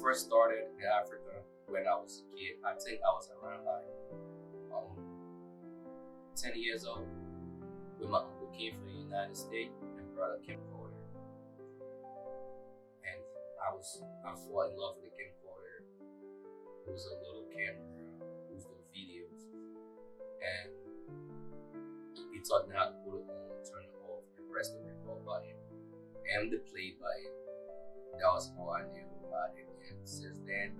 first started in Africa when I was a kid. I think I was around like 10 years old when my uncle came from the United States and brought a camcorder. And I fell in love with the camcorder. It was a little camera, it was doing videos. And he taught me how to put it on, turn it off, and press the record button and the play button. That was all I knew about it. And since then,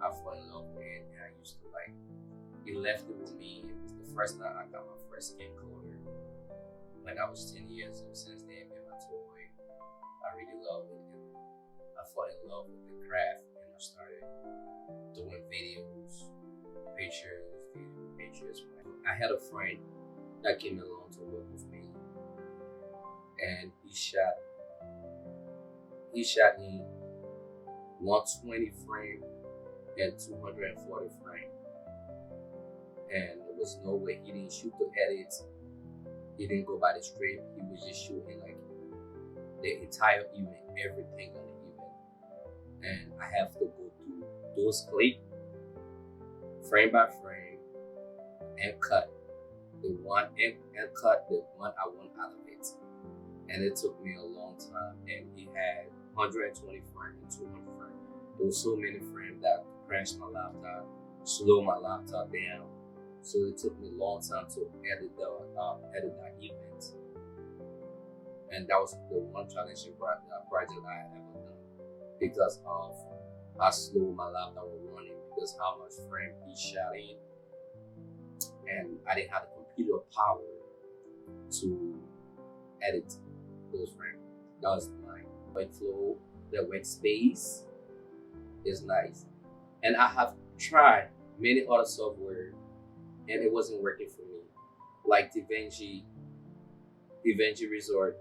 I fell in love with it, and I used to like. He left it with me. It was the first time I got my first camcorder when I was 10 years old. Since then, been my toy. I really love it, and I fell in love with the craft, and I started doing videos, pictures. I had a friend that came along to work with me, and he shot in 120 frame and 240 frame. And there was no way he didn't shoot the edits. He didn't go by the script. He was just shooting like the entire event, everything on the event. And I have to go through those clips, frame by frame, and cut the one and cut the one I want out of it. And it took me a long time. And he had 120 frames and 200 frames. There was so many frames that crashed my laptop, slowed my laptop down. So it took me a long time to edit that event. And that was the one challenging project I had ever done because of how slow my laptop was running, because how much frame he shot in. And I didn't have the computer power to edit those frames. That was my workflow. The workspace is nice. And I have tried many other software and it wasn't working for me. Like DaVinci Resolve,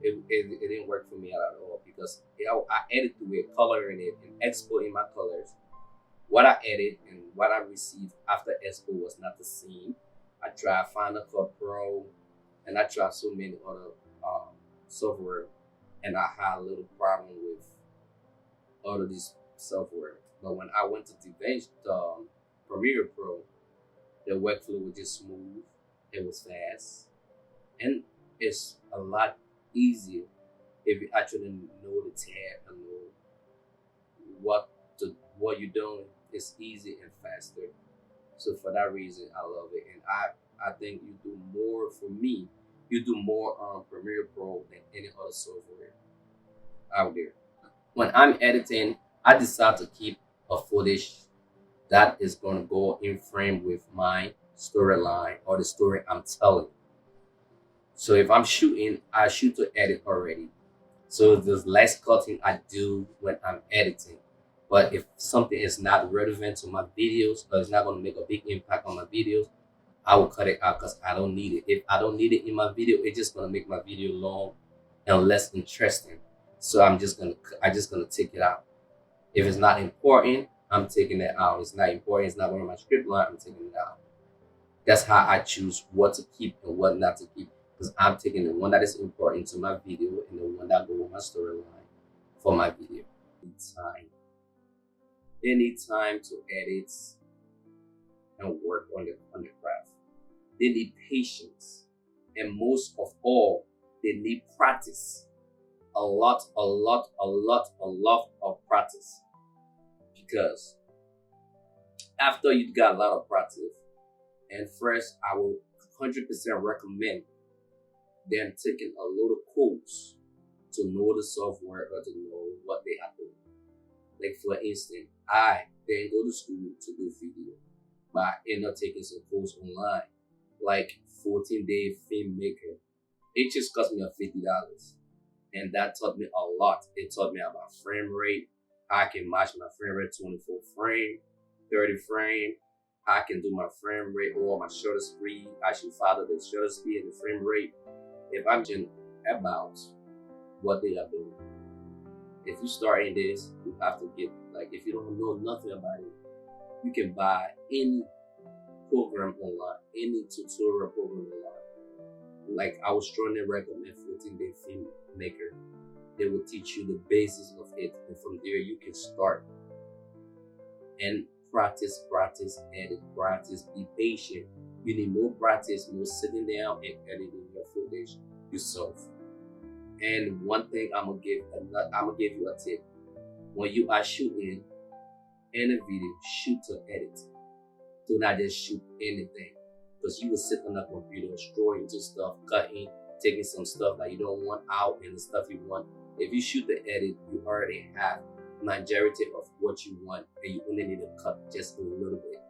it didn't work for me at all because I edited the way coloring it and exporting my colors. What I edit and what I received after export was not the same. I tried Final Cut Pro and I tried so many other software, and I had a little problem with all of this software. But when I went to DaVinci, Premiere Pro, the workflow was just smooth, it was fast, and it's a lot easier if you actually know the tab and know what you're doing. It's easy and faster. So for that reason, I love it, and I think you do more. For me, you do more on Premiere Pro than any other software out there. When I'm editing, I decide to keep a footage that is going to go in frame with my storyline or the story I'm telling. So if I'm shooting, I shoot to edit already. So there's less cutting I do when I'm editing. But if something is not relevant to my videos or it's not going to make a big impact on my videos, I will cut it out because I don't need it. If I don't need it in my video, it's just going to make my video long and less interesting. So I'm just gonna take it out. If it's not important, I'm taking it out. It's not important, it's not one of my script line, I'm taking it out. That's how I choose what to keep and what not to keep. Because I'm taking the one that is important to my video and the one that goes with my storyline for my video. They need time to edit and work on the craft. They need patience. And most of all, they need practice. A lot of practice. Because after you got a lot of practice, and first I will 100% recommend them taking a little course to know the software or to know what they are doing. Like for instance, I didn't go to school to do video, but I ended up taking some course online, like 14-day filmmaker. It just cost me $50. And that taught me a lot. It taught me about frame rate. I can match my frame rate 24 frame, 30 frame. I can do my frame rate or my shutter speed. I should follow the shutter speed and the frame rate. If I'm just about what they are doing. If you start in this, you have to get, like, if you don't know nothing about it, you can buy any program online, any tutorial program online. Like I would strongly recommend 14-day filmmaker. They will teach you the basis of it, and from there you can start And practice, practice, edit, practice, be patient. You need more practice, more sitting down and editing your footage yourself. And one thing I'm gonna give you a tip. When you are shooting in a video, shoot to edit. Do not just shoot anything. Because you will sit on the computer, scrolling to stuff, cutting, taking some stuff that you don't want out and the stuff you want. If you shoot the edit, you already have majority of what you want and you only need to cut just a little bit.